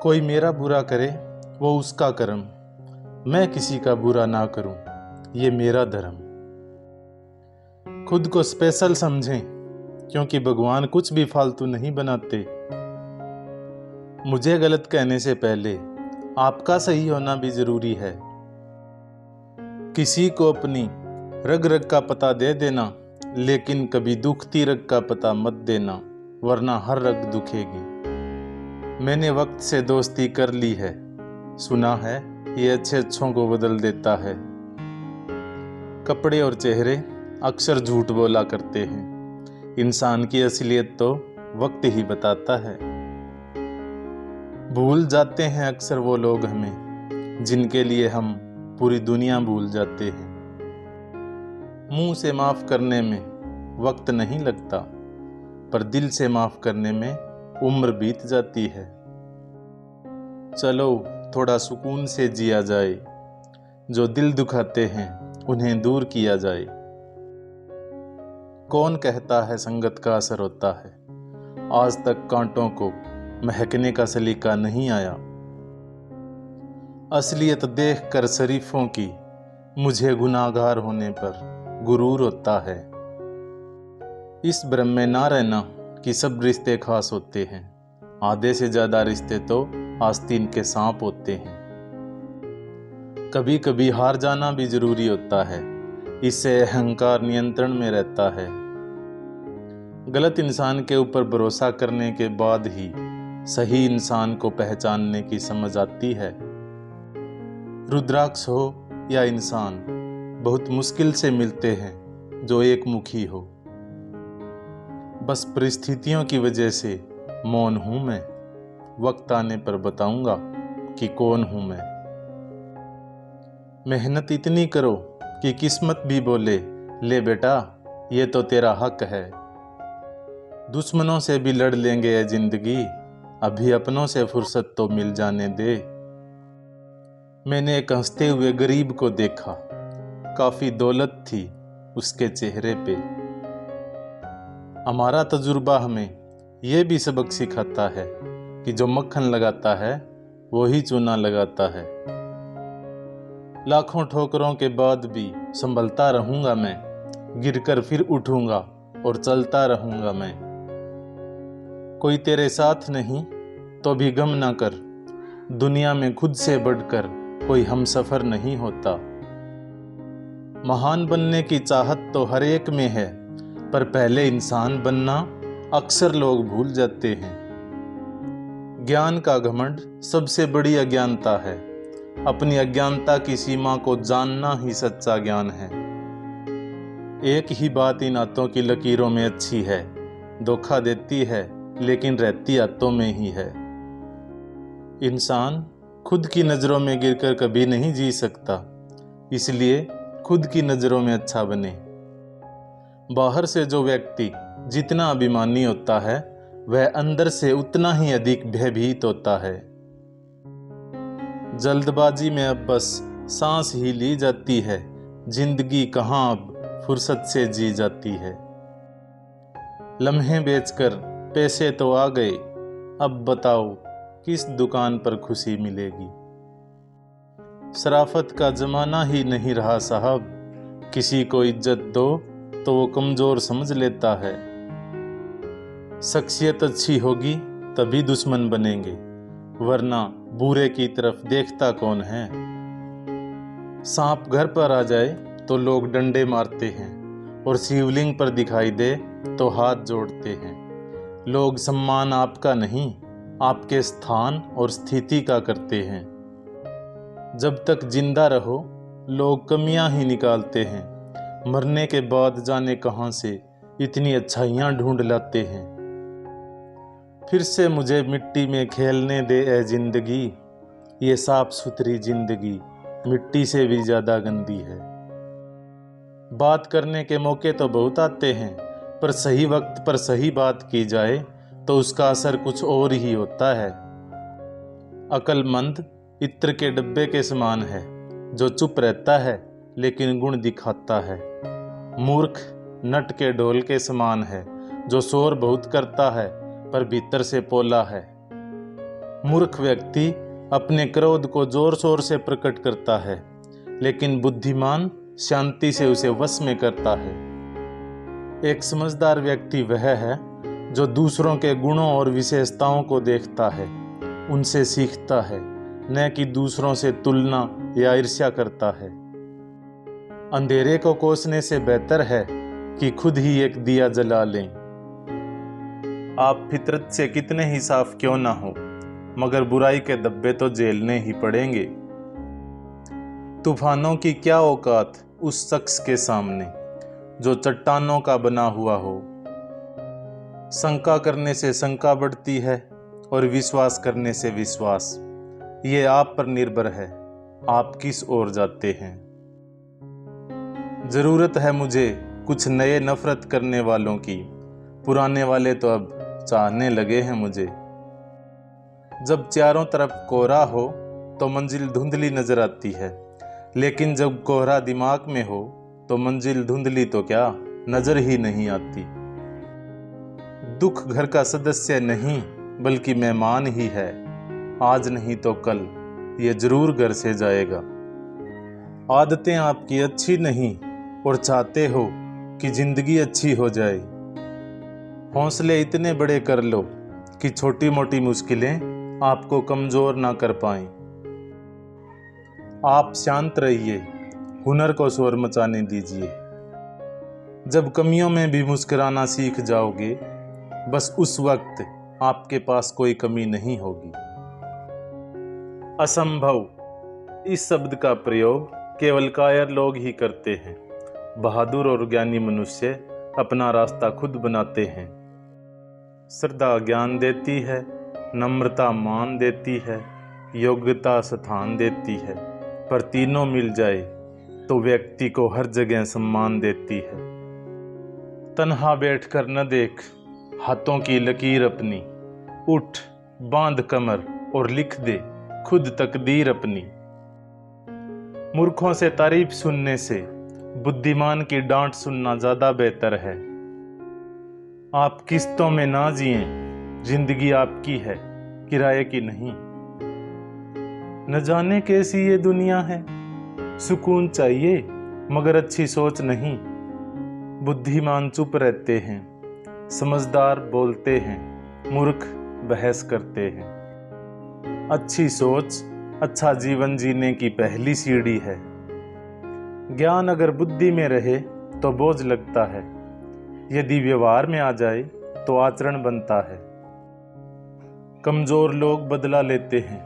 कोई मेरा बुरा करे वो उसका कर्म, मैं किसी का बुरा ना करूं ये मेरा धर्म। खुद को स्पेशल समझें क्योंकि भगवान कुछ भी फालतू नहीं बनाते। मुझे गलत कहने से पहले आपका सही होना भी जरूरी है। किसी को अपनी रग रग का पता दे देना, लेकिन कभी दुखती रग का पता मत देना, वरना हर रग दुखेगी। मैंने वक्त से दोस्ती कर ली है, सुना है ये अच्छे अच्छों को बदल देता है। कपड़े और चेहरे अक्सर झूठ बोला करते हैं, इंसान की असलियत तो वक्त ही बताता है। भूल जाते हैं अक्सर वो लोग हमें जिनके लिए हम पूरी दुनिया भूल जाते हैं। मुंह से माफ करने में वक्त नहीं लगता, पर दिल से माफ करने में उम्र बीत जाती है। चलो थोड़ा सुकून से जिया जाए, जो दिल दुखाते हैं उन्हें दूर किया जाए। कौन कहता है संगत का असर होता है, आज तक कांटों को महकने का सलीका नहीं आया। असलियत देख कर शरीफों की मुझे गुनाहगार होने पर गुरूर होता है। इस भ्रम में ना रहना कि सब रिश्ते खास होते हैं, आधे से ज्यादा रिश्ते तो आस्तीन के सांप होते हैं। कभी कभी हार जाना भी जरूरी होता है, इससे अहंकार नियंत्रण में रहता है। गलत इंसान के ऊपर भरोसा करने के बाद ही सही इंसान को पहचानने की समझ आती है। रुद्राक्ष हो या इंसान, बहुत मुश्किल से मिलते हैं जो एक मुखी हो। बस परिस्थितियों की वजह से मौन हूं मैं, वक्त आने पर बताऊंगा कि कौन हूं मैं। मेहनत इतनी करो कि किस्मत भी बोले, ले बेटा ये तो तेरा हक है। दुश्मनों से भी लड़ लेंगे ये जिंदगी, अभी अपनों से फुर्सत तो मिल जाने दे। मैंने एक हंसते हुए गरीब को देखा, काफी दौलत थी उसके चेहरे पे। हमारा तजुर्बा हमें यह भी सबक सिखाता है कि जो मक्खन लगाता है वो ही चूना लगाता है। लाखों ठोकरों के बाद भी संभलता रहूंगा मैं, गिरकर फिर उठूंगा और चलता रहूंगा मैं। कोई तेरे साथ नहीं तो भी गम ना कर, दुनिया में खुद से बढ़कर कोई हमसफर नहीं होता। महान बनने की चाहत तो हर एक में है, पर पहले इंसान बनना अक्सर लोग भूल जाते हैं। ज्ञान का घमंड सबसे बड़ी अज्ञानता है, अपनी अज्ञानता की सीमा को जानना ही सच्चा ज्ञान है। एक ही बात इन हाथों की लकीरों में अच्छी है, धोखा देती है लेकिन रहती हाथों में ही है। इंसान खुद की नज़रों में गिरकर कभी नहीं जी सकता, इसलिए खुद की नज़रों में अच्छा बने। बाहर से जो व्यक्ति जितना अभिमानी होता है, वह अंदर से उतना ही अधिक भयभीत होता है। जल्दबाजी में अब बस सांस ही ली जाती है, जिंदगी कहाँ अब फुर्सत से जी जाती है। लम्हे बेचकर पैसे तो आ गए, अब बताओ किस दुकान पर खुशी मिलेगी। शराफत का जमाना ही नहीं रहा साहब, किसी को इज्जत दो तो वो कमजोर समझ लेता है। शख्सियत अच्छी होगी तभी दुश्मन बनेंगे, वरना बुरे की तरफ देखता कौन है। सांप घर पर आ जाए तो लोग डंडे मारते हैं, और शिवलिंग पर दिखाई दे तो हाथ जोड़ते हैं। लोग सम्मान आपका नहीं, आपके स्थान और स्थिति का करते हैं। जब तक जिंदा रहो लोग कमियां ही निकालते हैं, मरने के बाद जाने कहां से इतनी अच्छाइयां ढूंढ लाते हैं। फिर से मुझे मिट्टी में खेलने दे ए जिंदगी, ये साफ सुथरी जिंदगी मिट्टी से भी ज्यादा गंदी है। बात करने के मौके तो बहुत आते हैं, पर सही वक्त पर सही बात की जाए तो उसका असर कुछ और ही होता है। अक्लमंद इत्र के डब्बे के समान है, जो चुप रहता है लेकिन गुण दिखाता है। मूर्ख नट के ढोल के समान है, जो शोर बहुत करता है पर भीतर से पोला है। मूर्ख व्यक्ति अपने क्रोध को जोर शोर से प्रकट करता है, लेकिन बुद्धिमान शांति से उसे वश में करता है। एक समझदार व्यक्ति वह है जो दूसरों के गुणों और विशेषताओं को देखता है, उनसे सीखता है, न कि दूसरों से तुलना या ईर्ष्या करता है। अंधेरे को कोसने से बेहतर है कि खुद ही एक दिया जला लें। आप फितरत से कितने ही साफ क्यों ना हो, मगर बुराई के धब्बे तो झेलने ही पड़ेंगे। तूफानों की क्या औकात उस शख्स के सामने जो चट्टानों का बना हुआ हो। शंका करने से शंका बढ़ती है और विश्वास करने से विश्वास। ये आप पर निर्भर है, आप किस ओर जाते हैं। जरूरत है मुझे कुछ नए नफरत करने वालों की, पुराने वाले तो अब चाहने लगे हैं मुझे। जब चारों तरफ कोहरा हो तो मंजिल धुंधली नजर आती है, लेकिन जब कोहरा दिमाग में हो तो मंजिल धुंधली तो क्या नजर ही नहीं आती। दुख घर का सदस्य नहीं बल्कि मेहमान ही है, आज नहीं तो कल ये जरूर घर से जाएगा। आदतें आपकी अच्छी नहीं और चाहते हो कि जिंदगी अच्छी हो जाए। हौसले इतने बड़े कर लो कि छोटी मोटी मुश्किलें आपको कमजोर ना कर पाएं। आप शांत रहिए, हुनर को शोर मचाने दीजिए। जब कमियों में भी मुस्कुराना सीख जाओगे, बस उस वक्त आपके पास कोई कमी नहीं होगी। असंभव इस शब्द का प्रयोग केवल कायर लोग ही करते हैं। बहादुर और ज्ञानी मनुष्य अपना रास्ता खुद बनाते हैं। श्रद्धा ज्ञान देती है, नम्रता मान देती है, योग्यता स्थान देती है, पर तीनों मिल जाए तो व्यक्ति को हर जगह सम्मान देती है। तन्हा बैठकर न देख हाथों की लकीर अपनी, उठ बांध कमर और लिख दे खुद तकदीर अपनी। मूर्खों से तारीफ सुनने से बुद्धिमान की डांट सुनना ज्यादा बेहतर है। आप किस्तों में ना जिएं, जिंदगी आपकी है, किराए की नहीं। न जाने कैसी ये दुनिया है, सुकून चाहिए मगर अच्छी सोच नहीं। बुद्धिमान चुप रहते हैं, समझदार बोलते हैं, मूर्ख बहस करते हैं। अच्छी सोच अच्छा जीवन जीने की पहली सीढ़ी है। ज्ञान अगर बुद्धि में रहे तो बोझ लगता है, यदि व्यवहार में आ जाए तो आचरण बनता है। कमजोर लोग बदला लेते हैं,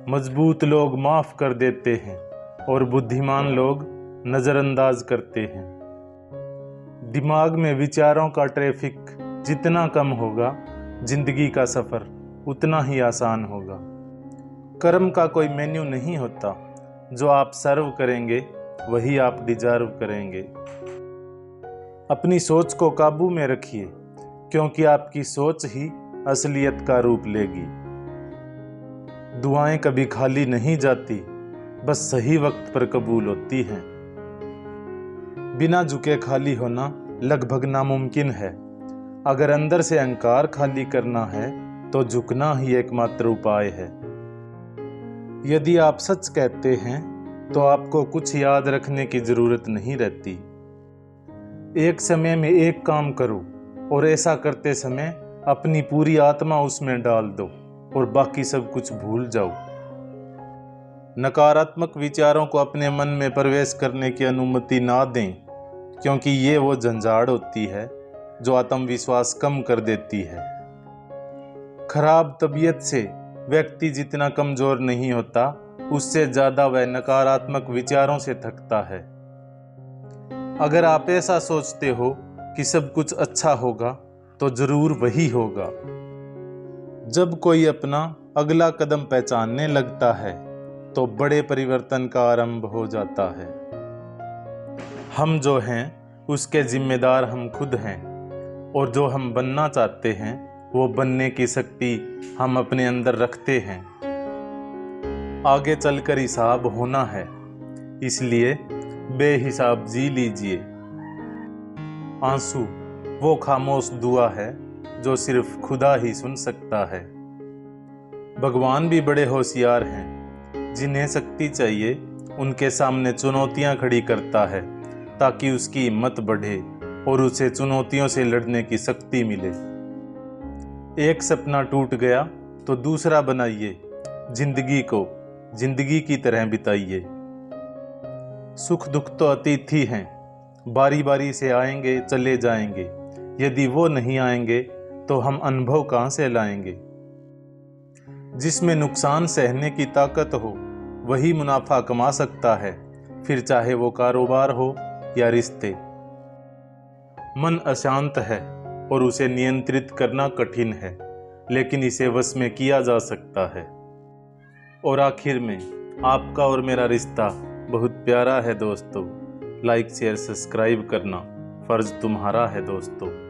मजबूत लोग माफ कर देते हैं और बुद्धिमान लोग नजरअंदाज करते हैं। दिमाग में विचारों का ट्रैफिक जितना कम होगा, जिंदगी का सफर उतना ही आसान होगा। कर्म का कोई मेन्यू नहीं होता, जो आप सर्व करेंगे वही आप डिजर्व करेंगे। अपनी सोच को काबू में रखिए, क्योंकि आपकी सोच ही असलियत का रूप लेगी। दुआएं कभी खाली नहीं जाती, बस सही वक्त पर कबूल होती हैं। बिना झुके खाली होना लगभग नामुमकिन है। अगर अंदर से अहंकार खाली करना है तो झुकना ही एकमात्र उपाय है। यदि आप सच कहते हैं तो आपको कुछ याद रखने की जरूरत नहीं रहती। एक समय में एक काम करो और ऐसा करते समय अपनी पूरी आत्मा उसमें डाल दो और बाकी सब कुछ भूल जाओ। नकारात्मक विचारों को अपने मन में प्रवेश करने की अनुमति ना दें, क्योंकि ये वो झंझाड़ होती है जो आत्मविश्वास कम कर देती है। खराब तबीयत से व्यक्ति जितना कमजोर नहीं होता, उससे ज्यादा वह नकारात्मक विचारों से थकता है। अगर आप ऐसा सोचते हो कि सब कुछ अच्छा होगा तो जरूर वही होगा। जब कोई अपना अगला कदम पहचानने लगता है तो बड़े परिवर्तन का आरंभ हो जाता है। हम जो हैं उसके जिम्मेदार हम खुद हैं, और जो हम बनना चाहते हैं वो बनने की शक्ति हम अपने अंदर रखते हैं। आगे चलकर हिसाब होना है, इसलिए बेहिसाब जी लीजिए। आंसू वो खामोश दुआ है जो सिर्फ खुदा ही सुन सकता है। भगवान भी बड़े होशियार हैं, जिन्हें शक्ति चाहिए उनके सामने चुनौतियां खड़ी करता है ताकि उसकी हिम्मत बढ़े और उसे चुनौतियों से लड़ने की शक्ति मिले। एक सपना टूट गया तो दूसरा बनाइए, जिंदगी को जिंदगी की तरह बिताइए। सुख दुख तो अतिथि हैं, बारी बारी से आएंगे चले जाएंगे। यदि वो नहीं आएंगे तो हम अनुभव कहाँ से लाएंगे। जिसमें नुकसान सहने की ताकत हो वही मुनाफा कमा सकता है, फिर चाहे वो कारोबार हो या रिश्ते। मन अशांत है और उसे नियंत्रित करना कठिन है, लेकिन इसे वश में किया जा सकता है। और आखिर में आपका और मेरा रिश्ता बहुत प्यारा है दोस्तों। लाइक शेयर सब्सक्राइब करना फर्ज तुम्हारा है दोस्तों।